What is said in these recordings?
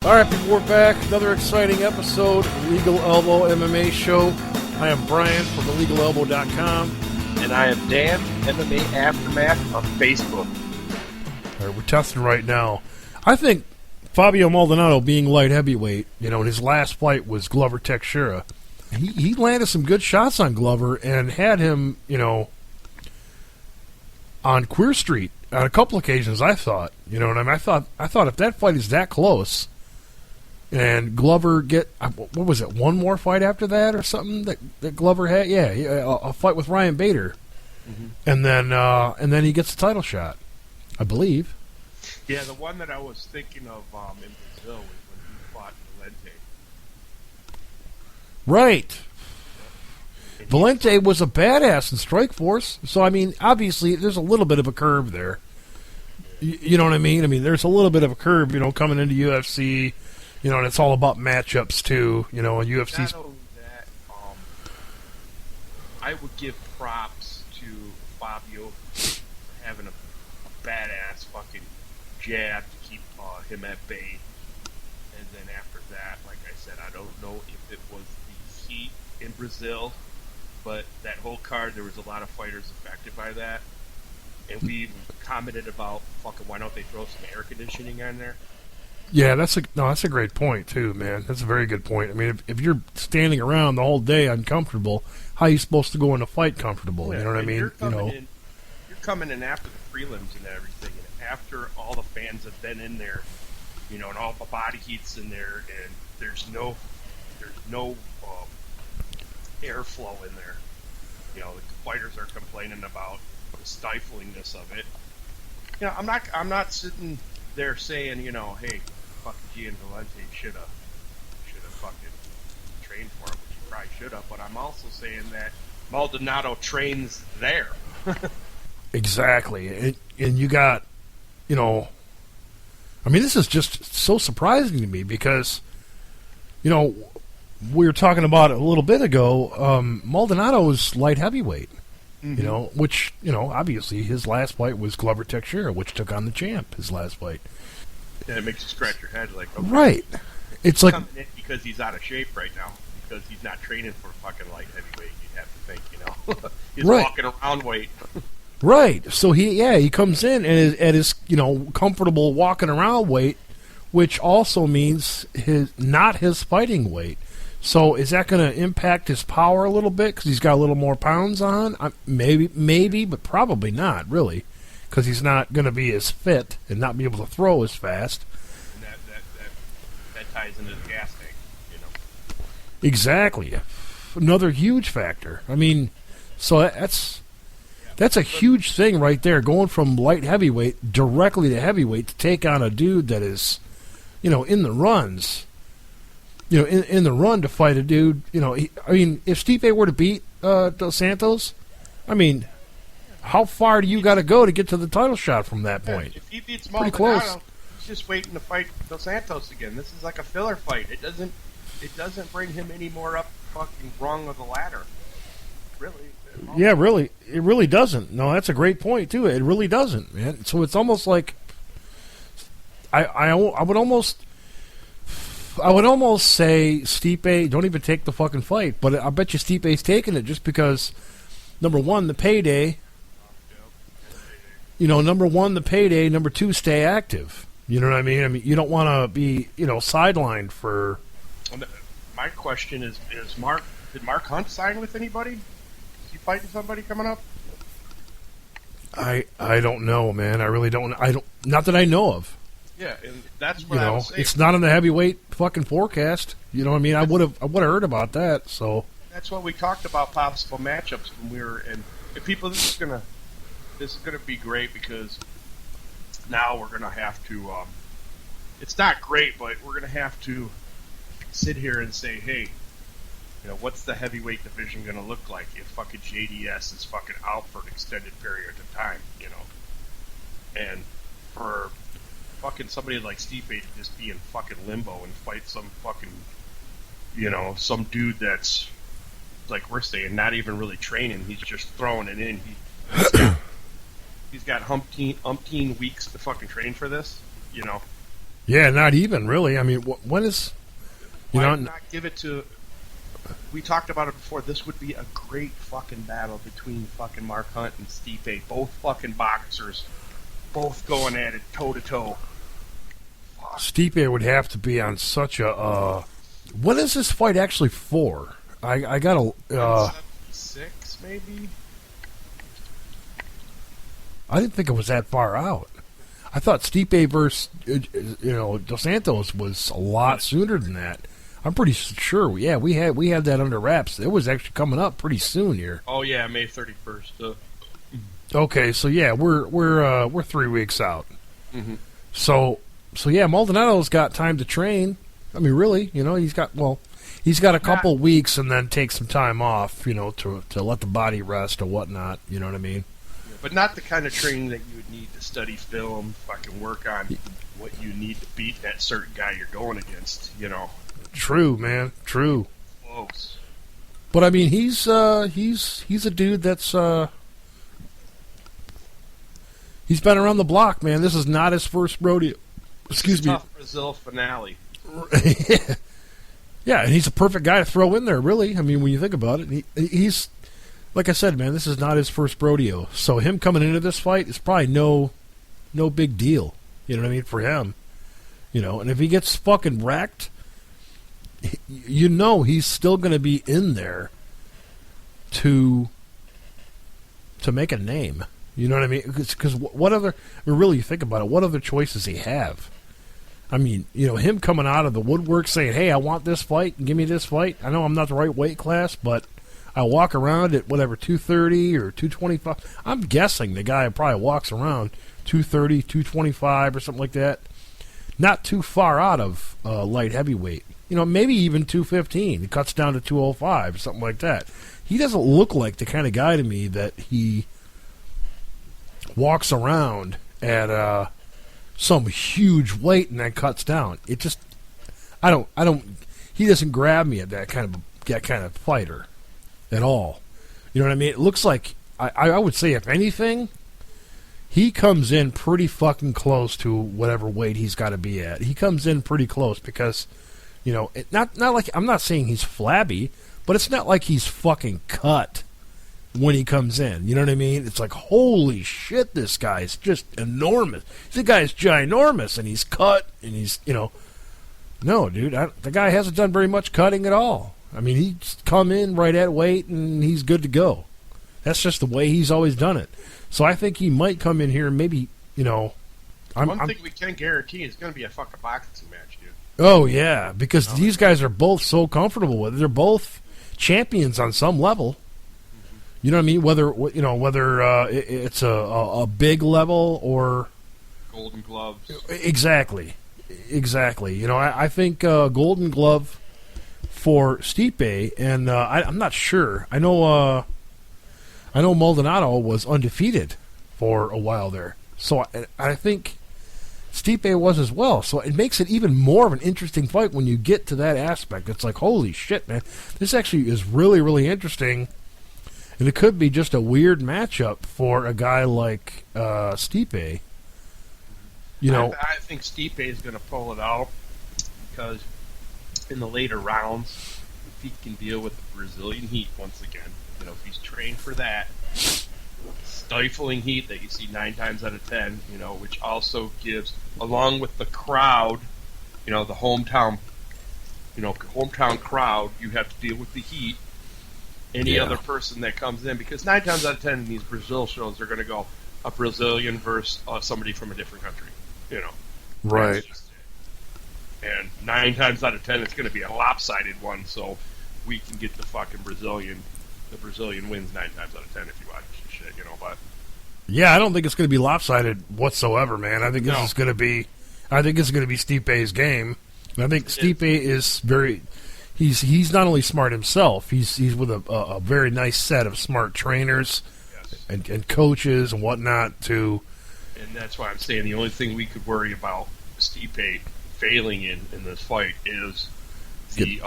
All right, people, we're back. Another exciting episode of Legal Elbow MMA Show. I am Brian from thelegalelbow.com. And I am Dan, MMA Aftermath on Facebook. All right, we're testing right now. I think Fabio Maldonado being light heavyweight, in his last fight was Glover Teixeira. He landed some good shots on Glover and had him, on Queer Street on a couple occasions, I thought. You know what I mean? I thought if that fight is that close and Glover what was it, one more fight after that or something that Glover had? Yeah, a fight with Ryan Bader. Mm-hmm. And then he gets a title shot, I believe. Yeah, the one that I was thinking of in Brazil was when he fought Valente. Right. Valente was a badass in Strikeforce, so I mean, obviously, there's a little bit of a curve there. You know what I mean? I mean, there's a little bit of a curve, coming into UFC, and it's all about matchups too. And UFC's. That, I would give props to Fabio for having a badass fucking jab to keep him at bay, and then after that, like I said, I don't know if it was the heat in Brazil. But that whole card, there was a lot of fighters affected by that. And we even commented about, fucking, why don't they throw some air conditioning on there? Yeah, that's a great point, too, man. That's a very good point. I mean, if you're standing around the whole day uncomfortable, how are you supposed to go in a fight comfortable? Yeah, you know what I mean? You're coming in after the prelims and everything, and after all the fans have been in there, and all the body heat's in there, and there's no airflow in there. The fighters are complaining about the stiflingness of it. I'm not sitting there saying, hey, fucking Gian Valente should have fucking trained for it, which he probably should have. But I'm also saying that Maldonado trains there. Exactly, and you got, I mean, this is just so surprising to me because, we were talking about it a little bit ago. Maldonado is light heavyweight, mm-hmm. Which, obviously his last fight was Glover Teixeira, which took on the champ, his last fight. Yeah, it makes you scratch your head like, okay, right. It's like coming in because he's out of shape right now, because he's not training for fucking light heavyweight, you'd have to think, he's right. Walking around weight. Right. So he comes in and is at his, comfortable walking around weight, which also means not his fighting weight. So is that going to impact his power a little bit because he's got a little more pounds on? Maybe, but probably not, really, because he's not going to be as fit and not be able to throw as fast. And that ties into the gas tank, Exactly. Another huge factor. I mean, so that's a huge thing right there, going from light heavyweight directly to heavyweight to take on a dude that is, in the runs. In the run to fight a dude, if Stipe were to beat Dos Santos, I mean, how far do you got to go to get to the title shot from that point? If he beats Maldonado, he's just waiting to fight Dos Santos again. This is like a filler fight. It doesn't bring him any more up the fucking rung of the ladder. Really. Yeah, really. It really doesn't. No, that's a great point, too. It really doesn't, man. So it's almost like I would almost say, Stipe, don't even take the fucking fight. But I bet you Stipe's taking it just because, number one, the payday. Number one, the payday. Number two, stay active. You know what I mean? I mean, you don't want to be, sidelined for. My question is did Mark Hunt sign with anybody? Is he fighting somebody coming up? I don't know, man. I really don't. Not that I know of. Yeah, and that's what I was saying. It's not on the heavyweight fucking forecast. You know what I mean? I would have heard about that. So that's what we talked about, possible matchups when we were and people. This is gonna be great because now we're gonna have to. It's not great, but we're gonna have to sit here and say, hey, what's the heavyweight division gonna look like if fucking JDS is fucking out for an extended period of time, and for fucking somebody like Stipe to just be in fucking limbo and fight some fucking, some dude that's, like we're saying, not even really training. He's just throwing it in. He's got umpteen weeks to fucking train for this, Yeah, not even really. I mean, when is Why not give it to? We talked about it before. This would be a great fucking battle between fucking Mark Hunt and Stipe. Both fucking boxers, both going at it toe to toe. Stipe would have to be on such a. What is this fight actually for? I got a. 6 maybe. I didn't think it was that far out. I thought Stipe versus Dos Santos was a lot sooner than that. I'm pretty sure. Yeah, we had that under wraps. It was actually coming up pretty soon here. Oh yeah, May 31st. Okay, so yeah, we're 3 weeks out. Mm-hmm. So yeah, Maldonado's got time to train. I mean, really, he's got a couple weeks and then take some time off, to let the body rest or whatnot. You know what I mean? Yeah, but not the kind of training that you would need to study film, fucking work on what you need to beat that certain guy you're going against. True, man. True. Close. But I mean, he's a dude that's he's been around the block, man. This is not his first rodeo. Excuse me. Tough Brazil finale. Yeah, and he's a perfect guy to throw in there, really. I mean, when you think about it, he's like I said, man. This is not his first rodeo, so him coming into this fight is probably no big deal. You know what I mean for him. And if he gets fucking wrecked, he's still going to be in there to make a name. You know what I mean? Because what other? I mean, really, you think about it. What other choice does he have? I mean, him coming out of the woodwork saying, "Hey, I want this fight. Give me this fight. I know I'm not the right weight class, but I walk around at whatever 230 or 225. I'm guessing the guy probably walks around 230, 225 or something like that. Not too far out of light heavyweight. Maybe even 215. He cuts down to 205 or something like that. He doesn't look like the kind of guy to me that he walks around at some huge weight and then cuts down. It just, I don't. He doesn't grab me at that kind of fighter at all. You know what I mean? It looks like I would say, if anything, he comes in pretty fucking close to whatever weight he's got to be at. He comes in pretty close because, not like, I'm not saying he's flabby, but it's not like he's fucking cut when he comes in. You know what I mean? It's like, holy shit, this guy's just enormous. The guy's ginormous, and he's cut, and he's, no, dude, the guy hasn't done very much cutting at all. I mean, he's come in right at weight, and he's good to go. That's just the way he's always done it. So I think he might come in here and maybe, One thing we can guarantee is going to be a fucking boxing match, dude. Oh, yeah, because these guys are both so comfortable with it. They're both champions on some level. You know what I mean? Whether it's a big level or Golden Gloves. Exactly. I think Golden Glove for Stipe, and I'm not sure. I know Maldonado was undefeated for a while there, so I think Stipe was as well. So it makes it even more of an interesting fight when you get to that aspect. It's like, holy shit, man! This actually is really, really interesting. And it could be just a weird matchup for a guy like Stipe. I think Stipe is going to pull it out because in the later rounds, if he can deal with the Brazilian heat once again, if he's trained for that stifling heat that you see 9 times out of 10, which also gives, along with the crowd, the hometown crowd, you have to deal with the heat. Any other person that comes in, because 9 times out of 10 in these Brazil shows are going to go a Brazilian versus somebody from a different country, Right. And 9 times out of 10 it's going to be a lopsided one, so we can get the fucking Brazilian. The Brazilian wins 9 times out of 10 if you watch the shit, but... Yeah, I don't think it's going to be lopsided whatsoever, man. I think this is going to be... I think it's going to be Stipe's game. And I think Stipe is very... He's not only smart himself, he's with a very nice set of smart trainers and coaches and whatnot to... And that's why I'm saying the only thing we could worry about Stipe failing in this fight is the...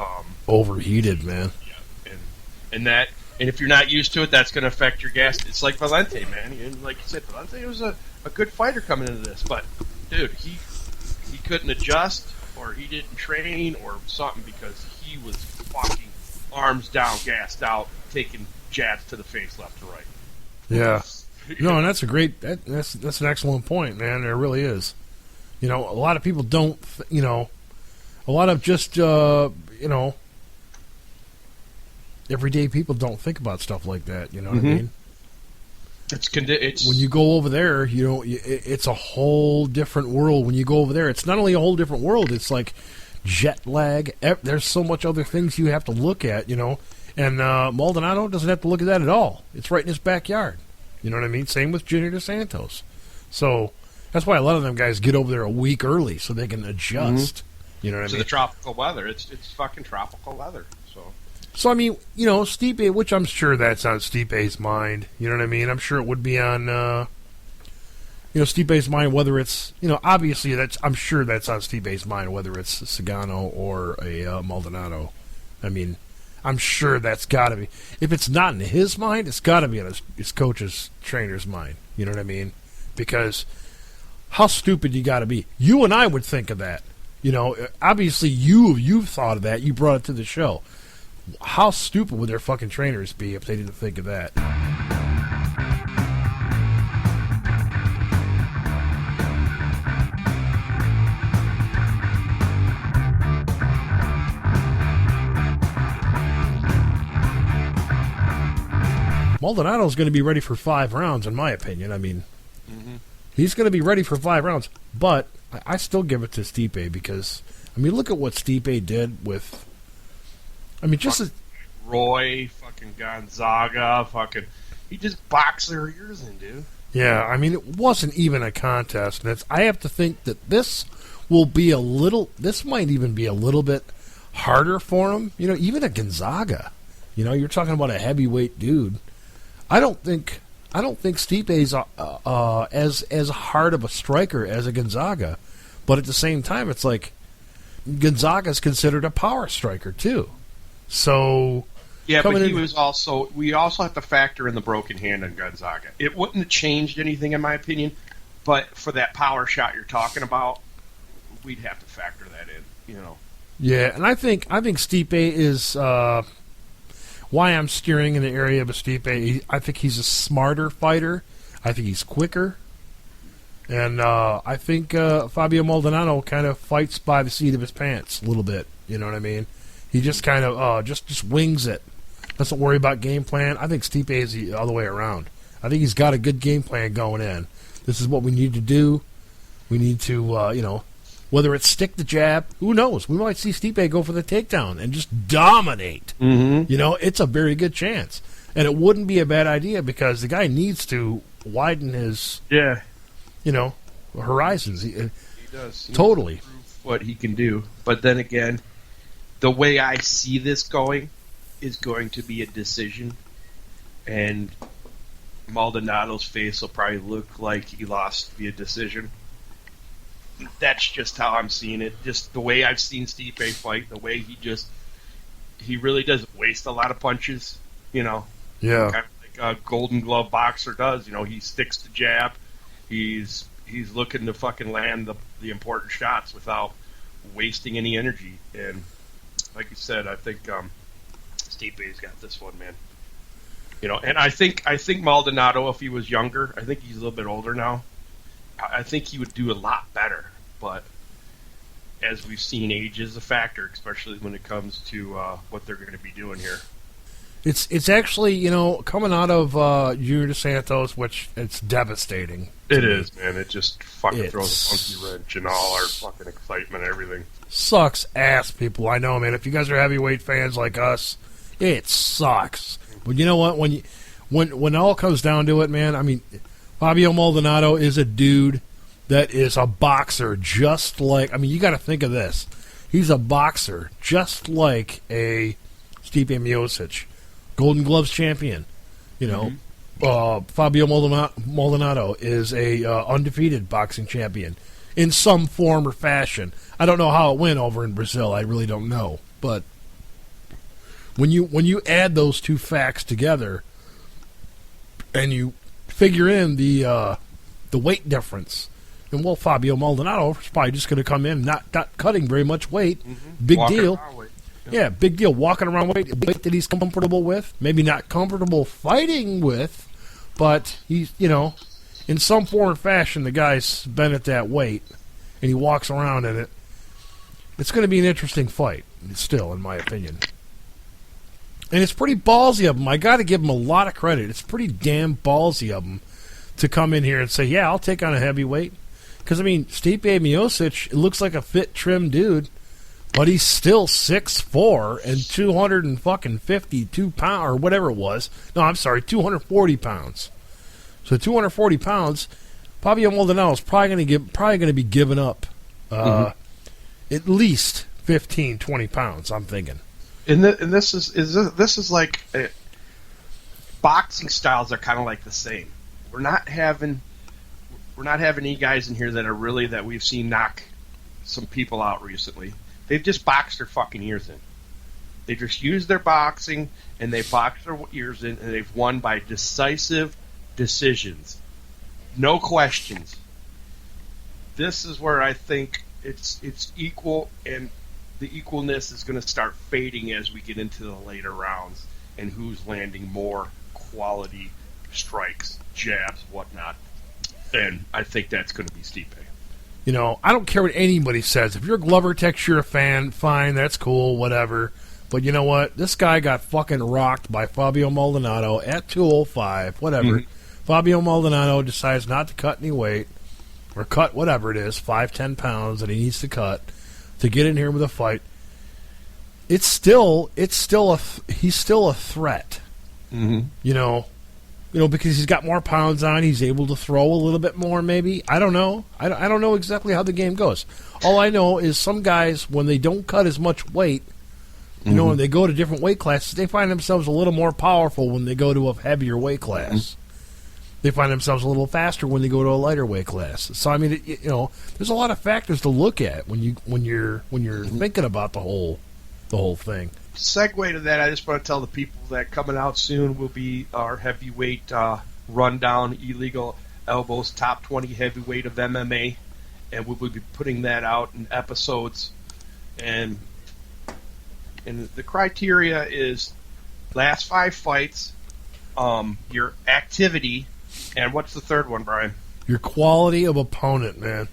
overheated, man. Yeah, and if you're not used to it, that's going to affect your gas. It's like Valente, man. And like you said, Valente was a good fighter coming into this, but, dude, he couldn't adjust, or he didn't train, or something, because he was fucking arms down, gassed out, taking jabs to the face left to right. Yeah. No, and that's a great. That's an excellent point, man. There really is. You know, a lot of people don't. You know, a lot of just everyday people don't think about stuff like that. You know what I mean? It's when you go over there, it's a whole different world. When you go over there, it's not only a whole different world. It's like jet lag. There's so much other things you have to look at. You know, and Maldonado doesn't have to look at that at all. It's right in his backyard. You know what I mean? Same with Junior Dos Santos. So that's why a lot of them guys get over there a week early so they can adjust. You know what I mean? To the tropical weather. It's fucking tropical weather. So I mean, you know, Stipe, which I'm sure that's on Stipe's mind. You know what I mean? I'm sure it would be on, Stipe's mind. Whether it's, obviously I'm sure that's on Stipe's mind. Whether it's Sagano or a Maldonado. I mean, I'm sure that's got to be. If it's not in his mind, it's got to be in his coach's, trainer's mind. You know what I mean? Because how stupid you got to be. You and I would think of that. You know, obviously you've thought of that. You brought it to the show. How stupid would their fucking trainers be if they didn't think of that? Maldonado's going to be ready for 5 rounds, in my opinion. I mean, he's going to be ready for 5 rounds, but I still give it to Stipe because, I mean, look at what Stipe did with. I mean, just Roy, fucking Gonzaga, he just boxed their ears in, dude. Yeah, I mean, it wasn't even a contest. And I have to think that this might even be a little bit harder for him. You know, even a Gonzaga. You know, you're talking about a heavyweight dude. I don't think Stipe's as hard of a striker as a Gonzaga, but at the same time, it's like Gonzaga's considered a power striker too. So yeah, but we also have to factor in the broken hand on Gonzaga. It wouldn't have changed anything in my opinion, but for that power shot you're talking about, we'd have to factor that in. You know. Yeah, and I think Stipe is why I'm steering in the area of a Stipe. I think he's a smarter fighter. I think he's quicker, and I think Fabio Maldonado kind of fights by the seat of his pants a little bit. You know what I mean? He just kind of just wings it. Doesn't worry about game plan. I think Stipe is the other way around. I think he's got a good game plan going in. This is what we need to do. We need to, whether it's stick the jab, who knows? We might see Stipe go for the takedown and just dominate. Mm-hmm. You know, it's a very good chance. And it wouldn't be a bad idea because the guy needs to widen his, horizons. He does. Totally. He prove what he can do. But then again, the way I see this going is going to be a decision, and Maldonado's face will probably look like he lost via decision. That's just how I'm seeing it. Just the way I've seen Stipe fight, the way he really doesn't waste a lot of punches, Yeah. Kind of like a Golden Glove boxer does. He sticks the jab. He's looking to fucking land the important shots without wasting any energy. And like you said, I think Stipe's got this one, man. And I think Maldonado, if he was younger, I think he's a little bit older now, I think he would do a lot better. But as we've seen, age is a factor, especially when it comes to what they're going to be doing here. It's actually, coming out of Junior Dos Santos, which it's devastating. It is, man. It just fucking throws a monkey wrench in all our fucking excitement and everything. Sucks ass, people. I know, man. If you guys are heavyweight fans like us, it sucks. But you know what? When it all comes down to it, man, I mean, Fabio Maldonado is a dude that is a boxer just like... I mean, you got to think of this. He's a boxer just like a Stipe Miocic. Golden Gloves champion. Fabio Maldonado is a undefeated boxing champion in some form or fashion. I don't know how it went over in Brazil. I really don't know. But when you add those two facts together and you figure in the weight difference And well, Fabio Maldonado is probably just going to come in not cutting very much weight. Big Walking deal. around weight. Yeah, big deal. Walking around weight that he's comfortable with. Maybe not comfortable fighting with, but he's, in some form or fashion, the guy's been at that weight, and he walks around in it. It's going to be an interesting fight, still, in my opinion. And it's pretty ballsy of him. I got to give him a lot of credit. It's pretty damn ballsy of him to come in here and say, yeah, I'll take on a heavyweight. Because, Stipe Miocic, it looks like a fit, trim dude, but he's still 6'4" and 252 pounds, or whatever it was. No, I'm sorry, 240 pounds. So 240 pounds, Fabio Maldonado is probably going to be giving up at least 15, 20 pounds, I'm thinking. And this is like boxing styles are kind of like the same. We're not having any guys in here that we've seen knock some people out recently. They've just boxed their fucking ears in. They just used their boxing and they boxed their ears in, and they've won by decisive decisions, no questions. This is where I think it's equal, and the equalness is going to start fading as we get into the later rounds, and who's landing more quality strikes, jabs, whatnot. And I think that's going to be Stipe. I don't care what anybody says. If you're a Glover Tex, you're a fan, fine, that's cool, whatever. But you know what? This guy got fucking rocked by Fabio Maldonado at 205, whatever. Fabio Maldonado decides not to cut any weight, or cut whatever it is, 5-10 pounds that he needs to cut to get in here with a fight. He's still a threat. Because he's got more pounds on, he's able to throw a little bit more, maybe. I don't know. I don't know exactly how the game goes. All I know is some guys, when they don't cut as much weight, and they go to different weight classes, they find themselves a little more powerful when they go to a heavier weight class. They find themselves a little faster when they go to a lighter weight class. So there's a lot of factors to look at when you're thinking about the whole thing. Segue to that, I just want to tell the people that coming out soon will be our heavyweight rundown, illegal elbows, top 20 heavyweight of MMA, and we will be putting that out in episodes. And the criteria is last 5 fights, your activity, and what's the third one, Brian? Your quality of opponent, man.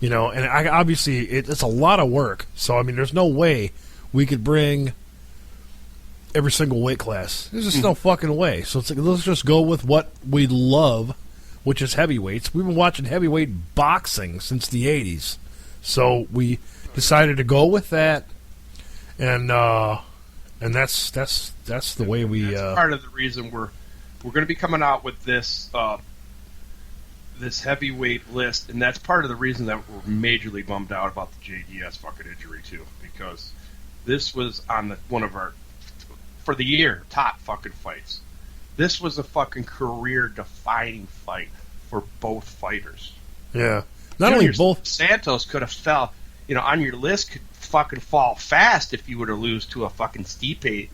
Obviously it's a lot of work. So there's no way we could bring every single weight class. There's just no fucking way. So it's like, let's just go with what we love, which is heavyweights. We've been watching heavyweight boxing since the 80s. So we decided to go with that. And that's the way we... That's part of the reason we're going to be coming out with this this heavyweight list, and that's part of the reason that we're majorly bummed out about the JDS fucking injury, too, because this was on one of our, for the year, top fucking fights. This was a fucking career-defining fight for both fighters. Yeah. Not only both... Santos could have fell, on your list could fucking fall fast if you were to lose to a fucking Stipe.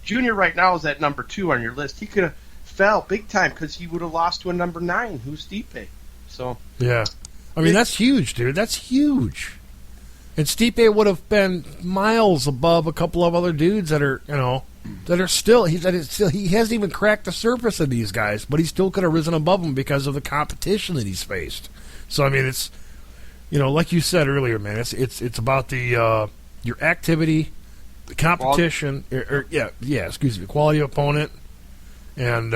Junior right now is at number 2 on your list. He could have fell big time because he would have lost to a number 9, who's Stipe. So yeah. That's huge, dude. That's huge. And Stipe would have been miles above a couple of other dudes that are, he hasn't even cracked the surface of these guys, but he still could have risen above them because of the competition that he's faced. So it's, like you said earlier, man, it's about the your activity, the competition, quality of opponent, and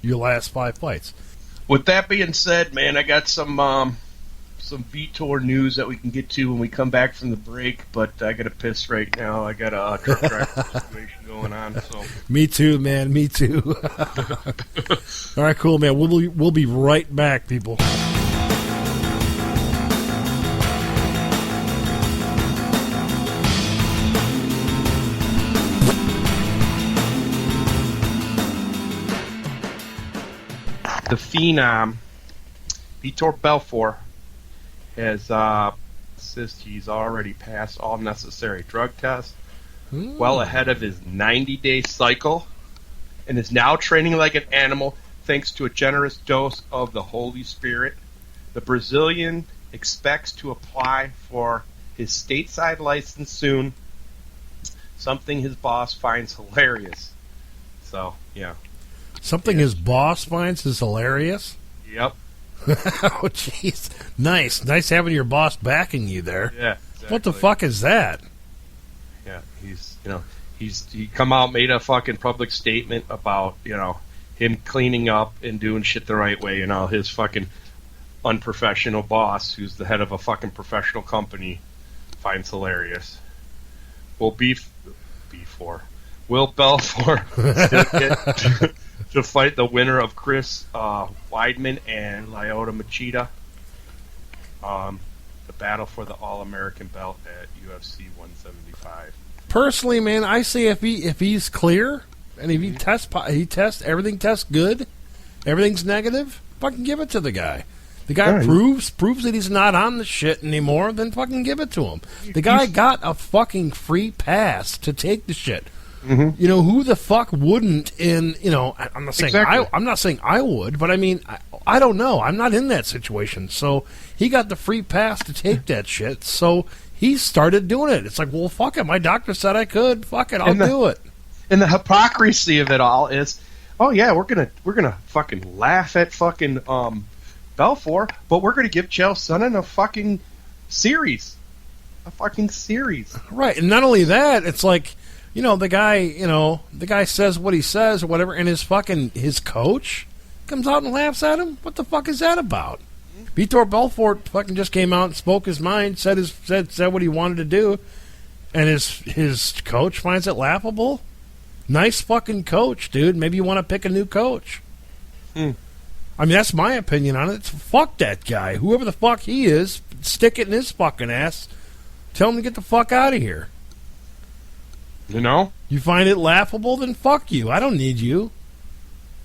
your last 5 fights. With that being said, man, I got some Vitor news that we can get to when we come back from the break, but I got to piss right now. I got a truck driver situation going on. So me too, man. Me too. All right, cool, man. We'll be right back, people. The Phenom, Vitor Belfort, has says he's already passed all necessary drug tests, well ahead of his 90-day cycle, and is now training like an animal thanks to a generous dose of the Holy Spirit. The Brazilian expects to apply for his stateside license soon, something his boss finds hilarious. So, yeah. Something his boss finds is hilarious? Yep. Oh, jeez. Nice. Nice having your boss backing you there. Yeah, exactly. What the fuck is that? Yeah, he come out, made a fucking public statement about, him cleaning up and doing shit the right way, and all his fucking unprofessional boss, who's the head of a fucking professional company, finds hilarious. Will Belfort still get to fight the winner of Chris Weidman and Lyoto Machida? The battle for the All-American belt at UFC 175. Personally, man, I say if he's clear and if everything tests good, everything's negative, fucking give it to the guy. The guy proves that he's not on the shit anymore, then fucking give it to him. The guy got a fucking free pass to take the shit. Mm-hmm. Who the fuck wouldn't? I'm not saying exactly. I'm not saying I would, but I mean, I don't know. I'm not in that situation, so he got the free pass to take that shit. So he started doing it. It's like, well, fuck it. My doctor said I could. Fuck it, I'll do it. And the hypocrisy of it all is, oh yeah, we're gonna fucking laugh at fucking Belfort, but we're gonna give Chael Sonnen a fucking series. Right, and not only that, it's like, the guy says what he says or whatever, and his coach comes out and laughs at him. What the fuck is that about? Vitor Belfort fucking just came out and spoke his mind, said what he wanted to do, and his coach finds it laughable. Nice fucking coach, dude. Maybe you want to pick a new coach. I mean, that's my opinion on it. Fuck that guy. Whoever the fuck he is, stick it in his fucking ass. Tell him to get the fuck out of here. You find it laughable, then fuck you. I don't need you.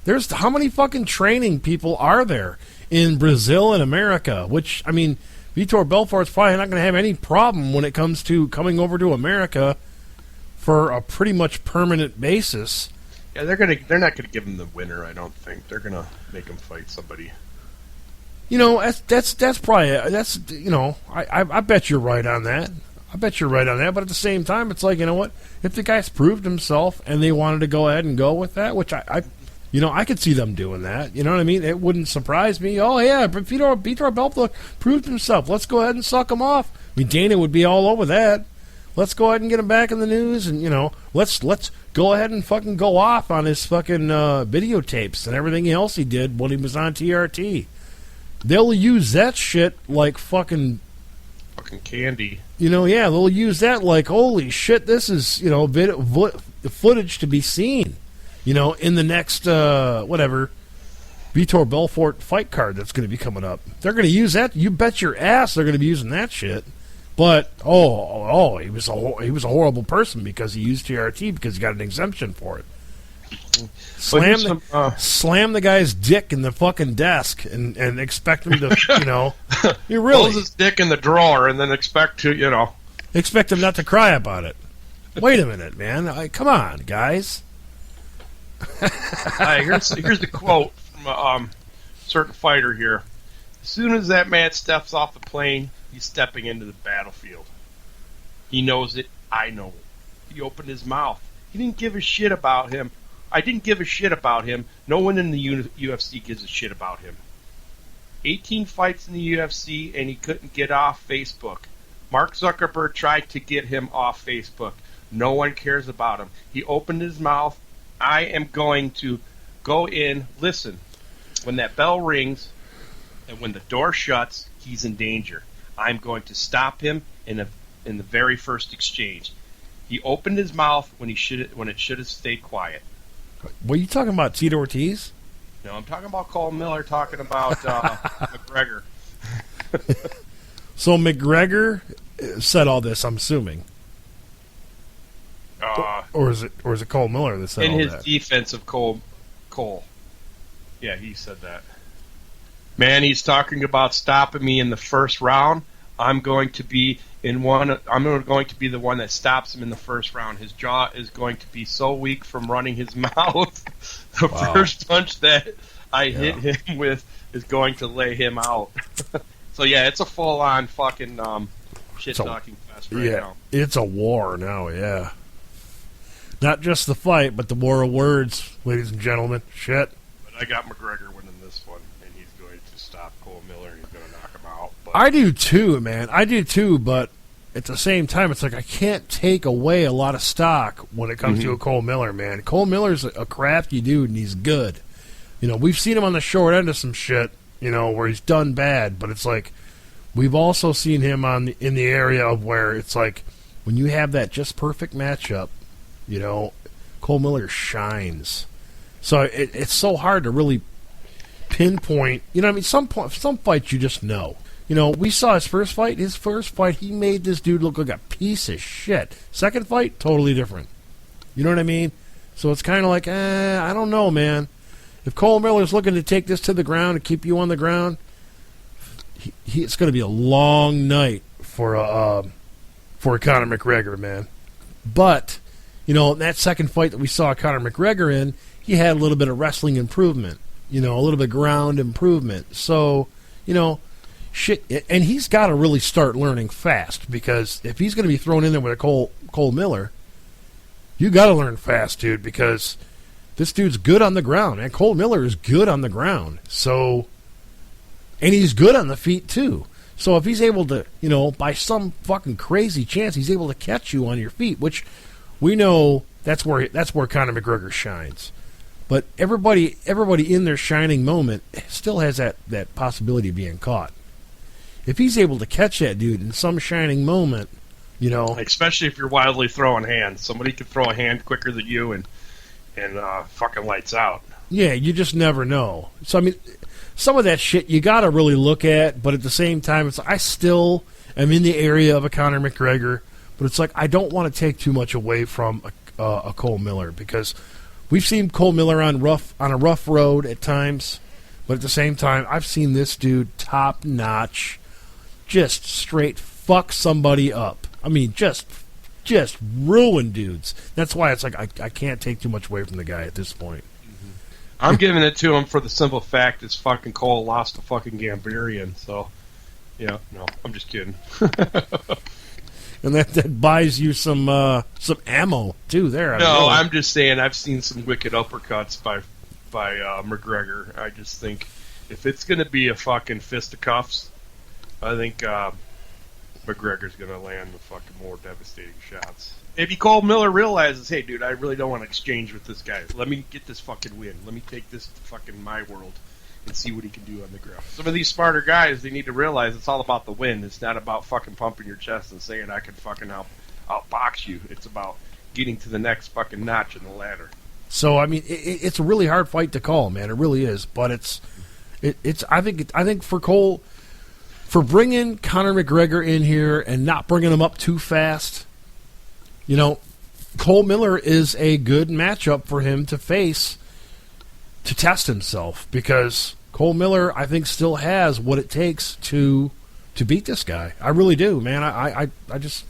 There's how many fucking training people are there in Brazil and America? Which, I mean, Vitor Belfort's probably not going to have any problem when it comes to coming over to America for a pretty much permanent basis. Yeah, they're not gonna give him the winner. I don't think they're gonna make him fight somebody. That's probably I bet you're right on that. But at the same time, it's like, you know what? If the guy's proved himself and they wanted to go ahead and go with that, which I could see them doing that. You know what I mean? It wouldn't surprise me. Oh yeah, but Vitor Belfort proved himself. Let's go ahead and suck him off. I mean, Dana would be all over that. Let's go ahead and get him back in the news, and let's go ahead and fucking go off on his fucking videotapes and everything else he did when he was on TRT. They'll use that shit like fucking candy. They'll use that like, holy shit, this is footage to be seen. In the next Vitor Belfort fight card that's going to be coming up. They're going to use that. You bet your ass they're going to be using that shit. But he was a horrible person because he used TRT because he got an exemption for it. Slam the guy's dick in the fucking desk and expect him to you really close his dick in the drawer and then expect him not to cry about it. Wait a minute, man! Come on, guys. Here's the quote from a certain fighter here. As soon as that man steps off the plane, he's stepping into the battlefield. He knows it. I know it. He opened his mouth. He didn't give a shit about him. I didn't give a shit about him. No one in the UFC gives a shit about him. 18 fights in the UFC, and he couldn't get off Facebook. Mark Zuckerberg tried to get him off Facebook. No one cares about him. He opened his mouth. I am going to go in. Listen, when that bell rings and when the door shuts, he's in danger. I'm going to stop him in the very first exchange. He opened his mouth when it should have stayed quiet. Were you talking about Tito Ortiz? No, I'm talking about Cole Miller, talking about McGregor. So McGregor said all this, I'm assuming. Or is it Cole Miller that said all that? In his defense of Cole. Yeah, he said that. Man, he's talking about stopping me in the first round. I'm going to be the one that stops him in the first round. His jaw is going to be so weak from running his mouth. The first punch that I hit him with is going to lay him out. So yeah, it's a full-on fucking shit-talking fest right now. It's a war now, yeah. Not just the fight, but the war of words, ladies and gentlemen. Shit. But I got McGregor winning this one, and he's going to stop Cole Miller, and he's going to knock him out. But I do too, man. I do too, but at the same time, it's like I can't take away a lot of stock when it comes to a Cole Miller, man. Cole Miller's a crafty dude, and he's good. You know, we've seen him on the short end of some shit, you know, where he's done bad, but it's like we've also seen him in the area of where it's like when you have that just perfect matchup, you know, Cole Miller shines. So it's so hard to really pinpoint. You know what I mean? Some fights you just know. You know, we saw his first fight. His first fight, he made this dude look like a piece of shit. Second fight, totally different. You know what I mean? So it's kind of like, I don't know, man. If Cole Miller's looking to take this to the ground and keep you on the ground, it's going to be a long night for Conor McGregor, man. But you know, in that second fight that we saw Conor McGregor in, he had a little bit of wrestling improvement, you know, a little bit of ground improvement. So, you know, shit, and he's got to really start learning fast, because if he's going to be thrown in there with a Cole Miller, you got to learn fast, dude, because this dude's good on the ground, and Cole Miller is good on the ground. So, and he's good on the feet too. So if he's able to, you know, by some fucking crazy chance, he's able to catch you on your feet, which we know that's where Conor McGregor shines. But everybody in their shining moment still has that possibility of being caught. If he's able to catch that dude in some shining moment, you know, especially if you're wildly throwing hands, somebody could throw a hand quicker than you and fucking lights out. Yeah, you just never know. So I mean, some of that shit you got to really look at, but at the same time, I still am in the area of a Conor McGregor. But it's like I don't want to take too much away from a Cole Miller, because we've seen Cole Miller on a rough road at times, but at the same time, I've seen this dude top notch, just straight fuck somebody up. I mean, just ruin dudes. That's why it's like I can't take too much away from the guy at this point. I'm giving it to him for the simple fact is fucking Cole lost to fucking Gambarian. So, yeah, no, I'm just kidding. And that buys you some ammo too. There. I'm just saying I've seen some wicked uppercuts by McGregor. I just think if it's going to be a fucking fisticuffs, I think McGregor's going to land the fucking more devastating shots. Maybe Cole Miller realizes, hey, dude, I really don't want to exchange with this guy. Let me get this fucking win. Let me take this to fucking my world and see what he can do on the ground. Some of these smarter guys, they need to realize it's all about the win. It's not about fucking pumping your chest and saying I can fucking outbox you. It's about getting to the next fucking notch in the ladder. So I mean, it's a really hard fight to call, man. It really is. But it's I think for Cole, for bringing Conor McGregor in here and not bringing him up too fast, you know, Cole Miller is a good matchup for him to face to test himself, because Cole Miller, I think, still has what it takes to beat this guy. I really do, man. I just,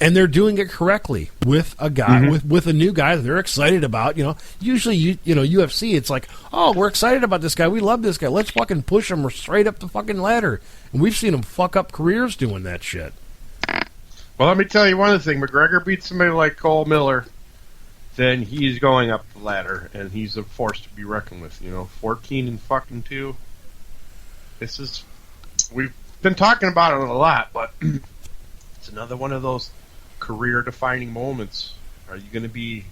and they're doing it correctly with a guy with a new guy that they're excited about. You know, usually you know UFC, it's like, oh, we're excited about this guy. We love this guy. Let's fucking push him straight up the fucking ladder. And we've seen him fuck up careers doing that shit. Well, let me tell you one thing. McGregor beats somebody like Cole Miller, then he's going up the ladder, and he's a force to be reckoned with. You know, 14-2. This is, we've been talking about it a lot, but it's another one of those career-defining moments. Are you going to be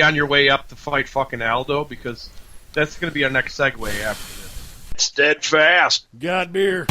on your way up to fight fucking Aldo? Because that's going to be our next segue after this. Steadfast. Got beer.